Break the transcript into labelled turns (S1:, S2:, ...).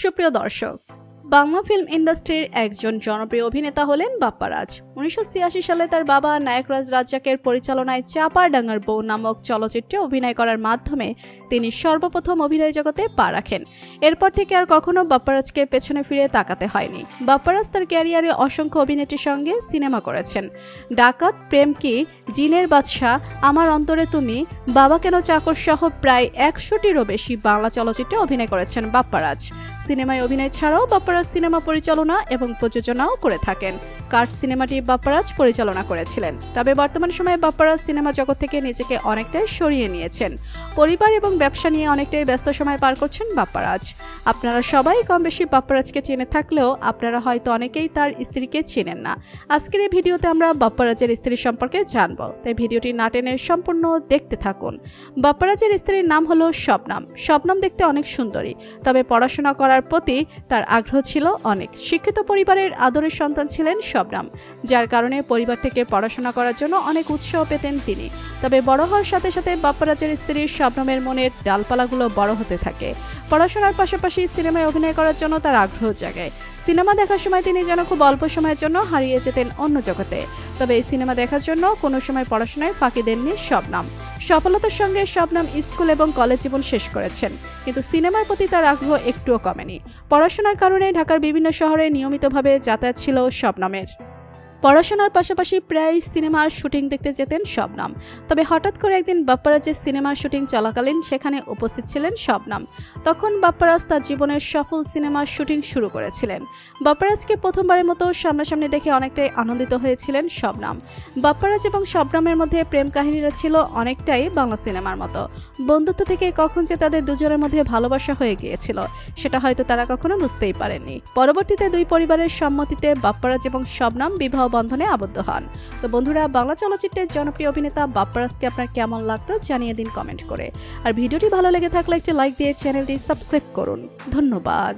S1: সুপ্রিয় দর্শক, বাংলা ফিল্ম ইন্ডাস্ট্রির একজন জনপ্রিয় অভিনেতা হলেন বাপ্পারাজ। 1986 সালে তার বাবা নায়করাজ রাজ্জাকের পরিচালনায় চাপার ডাঙ্গার বউ নামক চলচ্চিত্রে অভিনয় করার মাধ্যমে তিনি সর্বপ্রথম অভিনয় জগতে পা রাখেন। এরপর থেকে আর কখনো বাপ্পারাজকে পেছনে ফিরে তাকাতে হয়নি। বাপ্পারাজ তার ক্যারিয়ারে অসংখ্য অভিনেত্রীর সঙ্গে সিনেমা করেছেন। ডাকাত, প্রেম কি, জিনের বাদশা, আমার অন্তরে তুমি, বাবা কেন চাকর সহ প্রায় 100টিরও বেশি বাংলা চলচ্চিত্রে অভিনয় করেছেন বাপ্পারাজ। সিনেমায় অভিনয় ছাড়াও বাপ্পারাজ সিনেমা পরিচালনা এবং প্রযোজনাও করে থাকেন। কার্ড সিনেমাটি বাপ্পারাজ পরিচালনা করেছিলেন। তবে বর্তমান সময়ে বাপ্পারাজ সিনেমা জগৎ থেকে নিজেকে অনেকটাই সরিয়ে নিয়েছেন। পরিবার এবং ব্যবসা নিয়ে অনেকটাই ব্যস্ত সময় পার করছেন বাপ্পারাজ। আপনারা সবাই কম বেশি বাপ্পারাজকে চেনে থাকলেও আপনারা হয়তো অনেকেই তার স্ত্রীকে চেনেন না। আজকের এই ভিডিওতে আমরা বাপ্পারাজের স্ত্রী সম্পর্কে জানব, তাই ভিডিওটি না টেনে সম্পূর্ণ দেখতে থাকুন। বাপ্পারাজের স্ত্রীর নাম হলো শবনম। শবনম দেখতে অনেক সুন্দরী, তবে পড়াশোনা করার প্রতি তার আগ্রহ ছিল অনেক। শিক্ষিত পরিবারের আদরের সন্তান ছিলেন শবনম, যার কারণে পরিবার থেকে পড়াশোনা করার জন্য অনেক উৎসাহ পেতেন তিনি। তবে বড় হওয়ার সাথে সাথে বাপ্পারাজের স্ত্রী শবনমের মনের ডালপালাগুলো বড় হতে থাকে। পড়াশোনার পাশাপাশি সিনেমায় অভিনয় করার জন্য তার আগ্রহ জাগায়। সিনেমা দেখার সময় তিনি যেন খুব অল্প সময়ের জন্য হারিয়ে যেতেন অন্য জগতে। তবে এই সিনেমা দেখার জন্য কোনো সময় পড়াশোনায় ফাঁকি দেননি শবনম। সফলতার সঙ্গে শবনম স্কুল এবং কলেজ জীবন শেষ করেছেন, কিন্তু সিনেমার প্রতি তার আগ্রহ একটুও কমেনি। পড়াশোনার কারণে ঢাকার বিভিন্ন শহরে নিয়মিতভাবে যাতায়াত ছিল শবনমের। পড়াশোনার পাশাপাশি প্রায় সিনেমার শুটিং দেখতে যেতেন শবনম। তবে হঠাৎ করে একদিন বাপ্পারাজের সিনেমার শুটিং চলাকালীন সেখানে উপস্থিত ছিলেন শবনম। তখন বাপ্পারাজ তার জীবনের সফল সিনেমার শুটিং শুরু করেছিলেন। বাপ্পারাজকে প্রথমবারের মতো সামনাসামনি দেখে অনেকটাই আনন্দিত হয়েছিলেন শবনম। বাপ্পারাজ এবং শবনমের মধ্যে প্রেম কাহিনীরা ছিল অনেকটাই বাংলা সিনেমার মতো। বন্ধুত্ব থেকে কখন যে তাদের দুজনের মধ্যে ভালোবাসা হয়ে গিয়েছিল সেটা হয়তো তারা কখনো বুঝতেই পারেননি। পরবর্তীতে দুই পরিবারের সম্মতিতে বাপ্পারাজ এবং শবনম বিবাহ বন্ধনে আবদ্ধ হন। তো বন্ধুরা, বাংলা চলচ্চিত্রের জনপ্রিয় অভিনেতা বাপ্পারাজকে আপনার কেমন লাগলো জানিয়ে দিন কমেন্ট করে। আর ভিডিওটি ভালো লেগে থাকলে একটি লাইক দিয়ে চ্যানেলটি সাবস্ক্রাইব করুন। ধন্যবাদ।